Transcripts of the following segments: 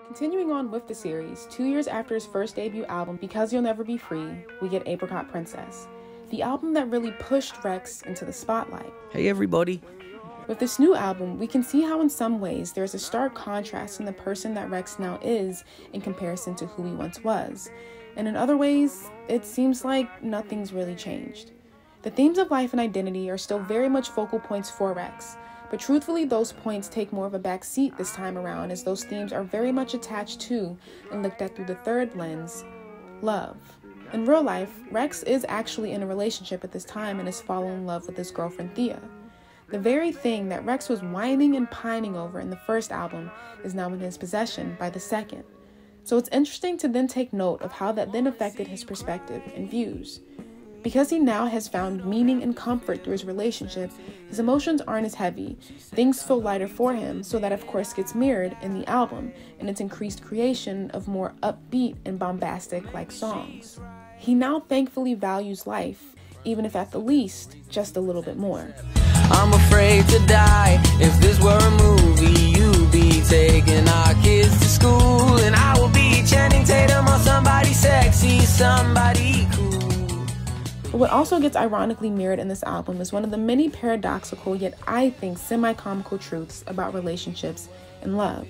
Continuing on with the series, 2 years after his first debut album, Because You'll Never Be Free, we get Apricot Princess, the album that really pushed Rex into the spotlight. Hey everybody! With this new album, we can see how in some ways there's a stark contrast in the person that Rex now is in comparison to who he once was. And in other ways, it seems like nothing's really changed. The themes of life and identity are still very much focal points for Rex, but truthfully those points take more of a back seat this time around, as those themes are very much attached to and looked at through the third lens, love. In real life, Rex is actually in a relationship at this time and is falling in love with his girlfriend Thea. The very thing that Rex was whining and pining over in the first album is now in his possession by the second. So it's interesting to then take note of how that then affected his perspective and views. Because he now has found meaning and comfort through his relationship, his emotions aren't as heavy. Things feel lighter for him, so that of course gets mirrored in the album and its increased creation of more upbeat and bombastic like songs. He now thankfully values life, even if at the least, just a little bit more. I'm afraid to die. If this were a movie, you'd be taking our kids to school, and I will be Channing Tatum or somebody sexy, somebody cool. But what also gets ironically mirrored in this album is one of the many paradoxical yet I think semi-comical truths about relationships and love,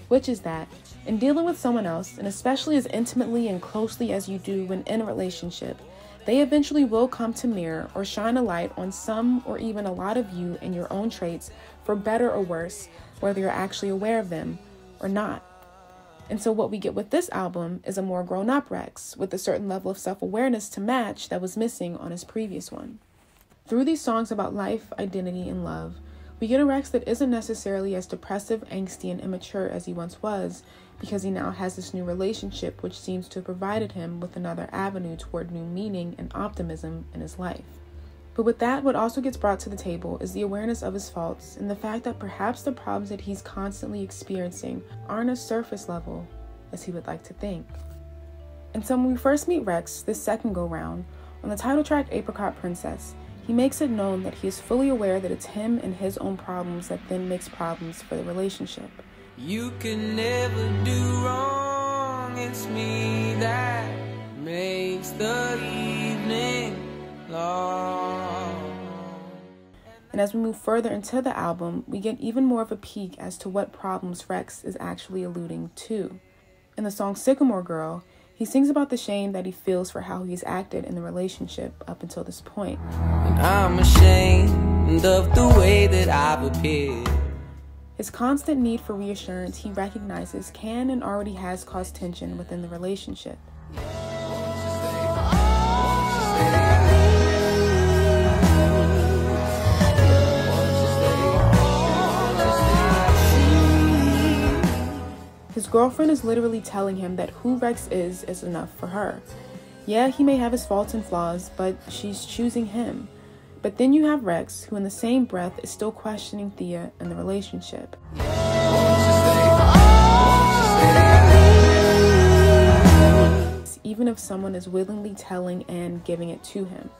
which is that in dealing with someone else, and especially as intimately and closely as you do when in a relationship, they eventually will come to mirror or shine a light on some or even a lot of you and your own traits, for better or worse, whether you're actually aware of them or not. And so what we get with this album is a more grown-up Rex with a certain level of self-awareness to match that was missing on his previous one. Through these songs about life, identity, and love, we get a Rex that isn't necessarily as depressive, angsty, and immature as he once was, because he now has this new relationship which seems to have provided him with another avenue toward new meaning and optimism in his life. But with that, what also gets brought to the table is the awareness of his faults and the fact that perhaps the problems that he's constantly experiencing aren't as surface level as he would like to think. And so when we first meet Rex this second go-round, on the title track Apricot Princess, he makes it known that he is fully aware that it's him and his own problems that then makes problems for the relationship. You can never do wrong, it's me that makes the evening long. And as we move further into the album, we get even more of a peek as to what problems Rex is actually alluding to. In the song Sycamore Girl, he sings about the shame that he feels for how he's acted in the relationship up until this point. And I'm ashamed of the way that I've appeared. His constant need for reassurance he recognizes can and already has caused tension within the relationship. His girlfriend is literally telling him that who Rex is enough for her. Yeah, he may have his faults and flaws, but she's choosing him. But then you have Rex, who in the same breath is still questioning Thea and the relationship. Even if someone is willingly telling and giving it to him.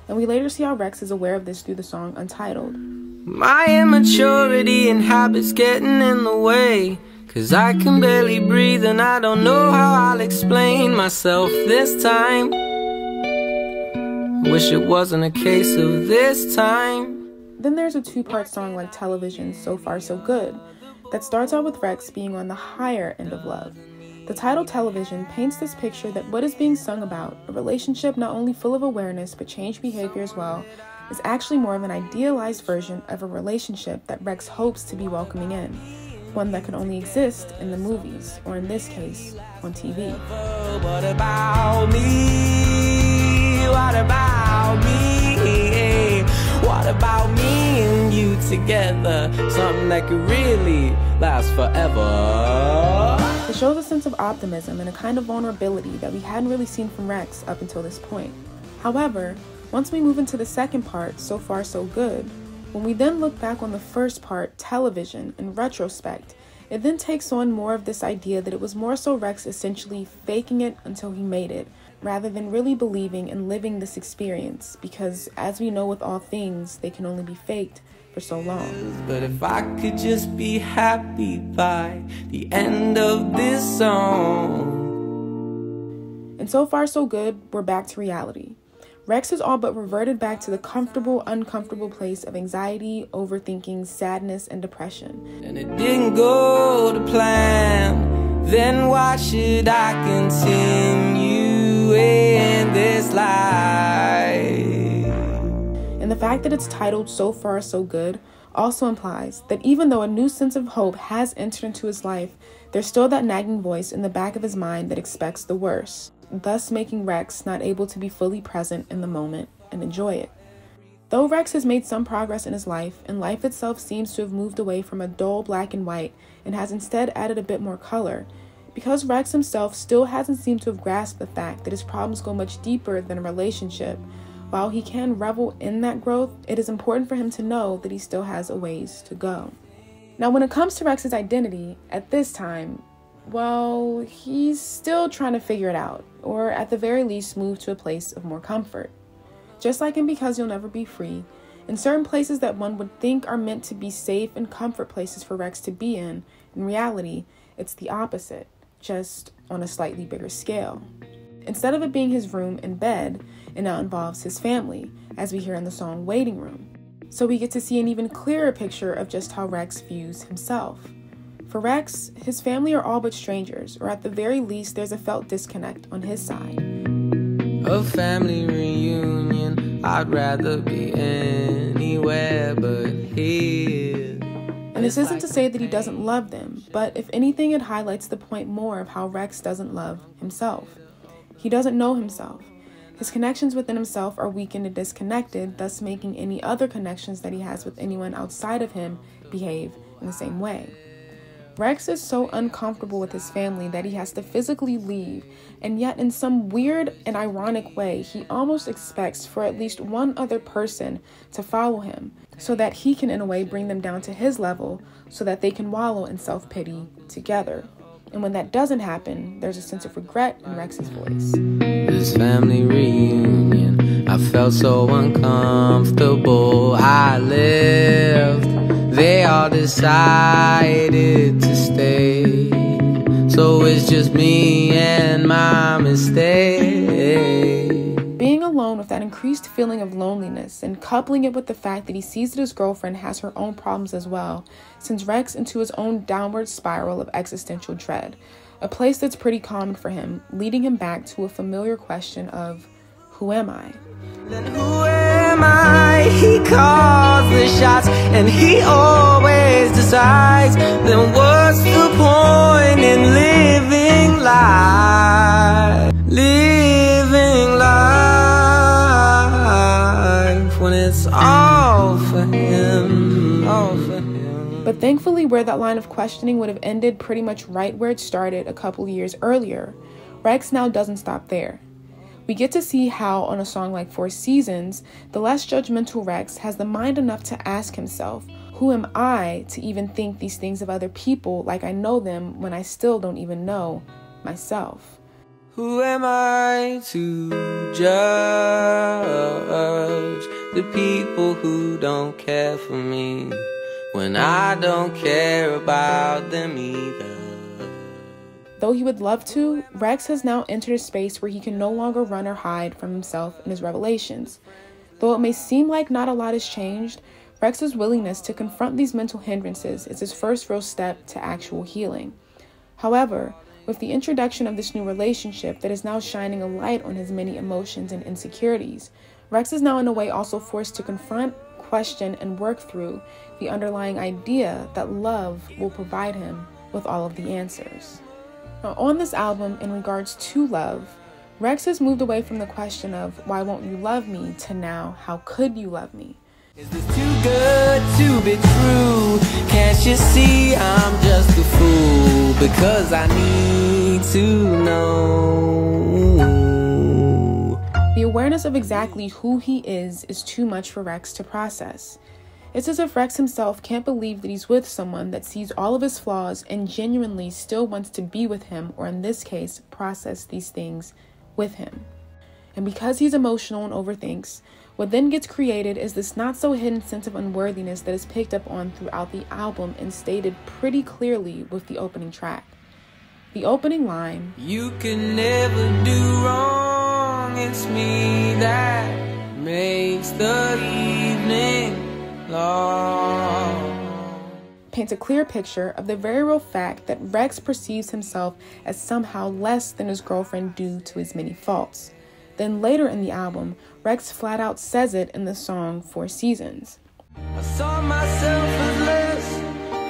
And we later see how Rex is aware of this through the song Untitled. My immaturity and habits getting in the way, 'cause I can barely breathe and I don't know how I'll explain myself this time. Wish it wasn't a case of this time. Then there's a two-part song like Television, So Far So Good, that starts out with Rex being on the higher end of love. The title Television paints this picture that what is being sung about, a relationship not only full of awareness but changed behavior as well, is actually more of an idealized version of a relationship that Rex hopes to be welcoming in. One that could only exist in the movies, or in this case, on TV. What about me? What about me? What about me and you together? Something that could really last forever. It shows a sense of optimism and a kind of vulnerability that we hadn't really seen from Rex up until this point. However, once we move into the second part, So Far So Good, when we then look back on the first part, Television, in retrospect, it then takes on more of this idea that it was more so Rex essentially faking it until he made it, rather than really believing and living this experience, because as we know with all things, they can only be faked for so long. But if I could just be happy by the end of this song. And so far so good, we're back to reality. Rex has all but reverted back to the comfortable, uncomfortable place of anxiety, overthinking, sadness, and depression. And it didn't go to plan, then why should I continue in this life? And the fact that it's titled So Far So Good also implies that even though a new sense of hope has entered into his life, there's still that nagging voice in the back of his mind that expects the worst, thus making Rex not able to be fully present in the moment and enjoy it. Though Rex has made some progress in his life, and life itself seems to have moved away from a dull black and white and has instead added a bit more color, because Rex himself still hasn't seemed to have grasped the fact that his problems go much deeper than a relationship. While he can revel in that growth, it is important for him to know that he still has a ways to go. Now, when it comes to Rex's identity, at this time, well, he's still trying to figure it out, or at the very least move to a place of more comfort. Just like in Because You'll Never Be Free, in certain places that one would think are meant to be safe and comfort places for Rex to be in reality, it's the opposite, just on a slightly bigger scale. Instead of it being his room and bed, it now involves his family, as we hear in the song Waiting Room. So we get to see an even clearer picture of just how Rex views himself. For Rex, his family are all but strangers, or at the very least, there's a felt disconnect on his side. A family reunion, I'd rather be anywhere but here. And this isn't to say that he doesn't love them, but if anything, it highlights the point more of how Rex doesn't love himself. He doesn't know himself. His connections within himself are weakened and disconnected, thus making any other connections that he has with anyone outside of him behave in the same way. Rex is so uncomfortable with his family that he has to physically leave, and yet in some weird and ironic way, he almost expects for at least one other person to follow him, so that he can in a way bring them down to his level, so that they can wallow in self-pity together. And when that doesn't happen, there's a sense of regret in Rex's voice. This family reunion, I felt so uncomfortable. I left, they all decided to stay. So it's just me and my mistake. Being alone with that increased feeling of loneliness and coupling it with the fact that he sees that his girlfriend has her own problems as well sends Rex into his own downward spiral of existential dread, a place that's pretty common for him, leading him back to a familiar question of, who am I? Then who am I? He calls the shots and he always decides. Then what's the point in living life? Living life when it's all for him, all for him. But thankfully, where that line of questioning would have ended pretty much right where it started a couple years earlier, Rex now doesn't stop there. We get to see how, on a song like 4 Seasons, the less judgmental Rex has the mind enough to ask himself, who am I to even think these things of other people like I know them when I still don't even know myself? Who am I to judge the people who don't care for me when I don't care about them either? Though he would love to, Rex has now entered a space where he can no longer run or hide from himself and his revelations. Though it may seem like not a lot has changed, Rex's willingness to confront these mental hindrances is his first real step to actual healing. However, with the introduction of this new relationship that is now shining a light on his many emotions and insecurities, Rex is now in a way also forced to confront, question, and work through the underlying idea that love will provide him with all of the answers. Now, on this album, in regards to love, Rex has moved away from the question of why won't you love me to now how could you love me? Is this too good to be true? Can't you see I'm just a fool because I need to know? The awareness of exactly who he is too much for Rex to process. It's as if Rex himself can't believe that he's with someone that sees all of his flaws and genuinely still wants to be with him, or in this case, process these things with him. And because he's emotional and overthinks, What then gets created is this not-so-hidden sense of unworthiness that is picked up on throughout the album and stated pretty clearly with the opening track. The opening line, "You can never do wrong, it's me that makes the evening long," paints a clear picture of the very real fact that Rex perceives himself as somehow less than his girlfriend due to his many faults. Then later in the album, Rex flat out says it in the song 4 Seasons. "I saw myself as less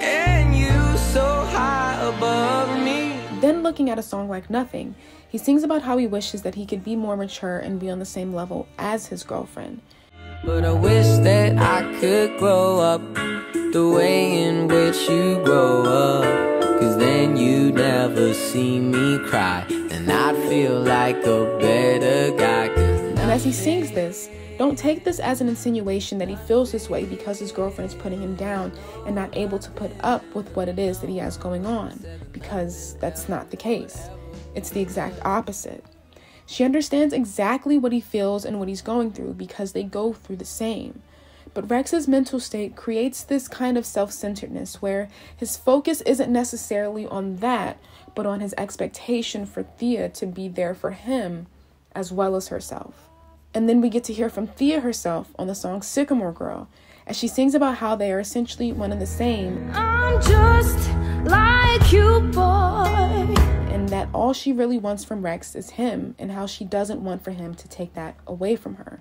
and you so high above me." Then looking at a song like Nothing, he sings about how he wishes that he could be more mature and be on the same level as his girlfriend. "But I wish that I could grow up the way in which you grow up, 'cause then you'd never see me cry, and I'd feel like a better guy." And as he sings this, don't take this as an insinuation that he feels this way because his girlfriend is putting him down and not able to put up with what it is that he has going on, because that's not the case. It's the exact opposite. She understands exactly what he feels and what he's going through because they go through the same. But Rex's mental state creates this kind of self-centeredness where his focus isn't necessarily on that, but on his expectation for Thea to be there for him as well as herself. And then we get to hear from Thea herself on the song Sycamore Girl, as she sings about how they are essentially one and the same. "I'm just like you, boy." And that all she really wants from Rex is him, and how she doesn't want for him to take that away from her.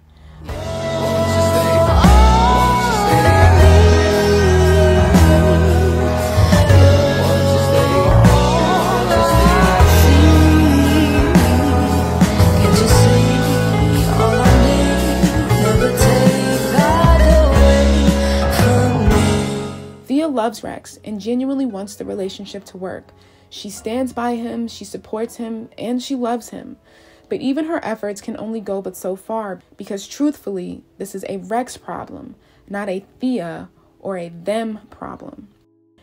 Thea loves Rex and genuinely wants the relationship to work. She stands by him, she supports him, and she loves him. But even her efforts can only go but so far, because truthfully, this is a Rex problem, not a Thea or a them problem.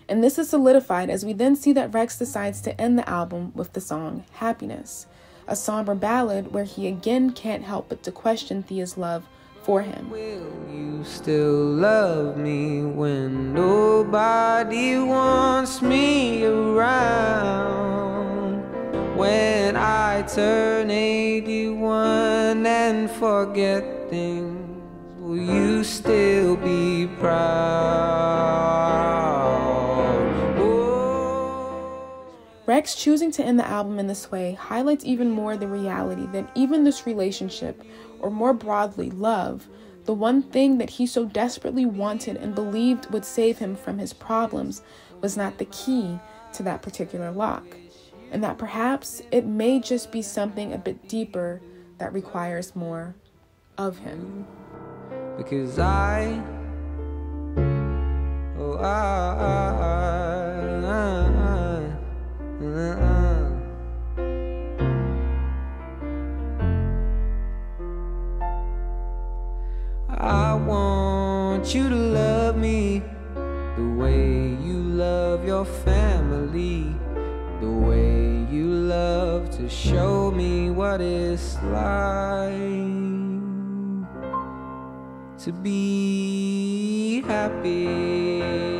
And this is solidified as we then see that Rex decides to end the album with the song Happiness, a somber ballad where he again can't help but to question Thea's love for him. "Will you still love me when nobody wants me around? When I turn 81 and forget things, will you still be proud?" Oh. Rex choosing to end the album in this way highlights even more the reality that even this relationship, or more broadly, love, the one thing that he so desperately wanted and believed would save him from his problems, was not the key to that particular lock. And that perhaps it may just be something a bit deeper that requires more of him. Because I want you to love me the way you love your family, the way you love to show me what it's like to be happy.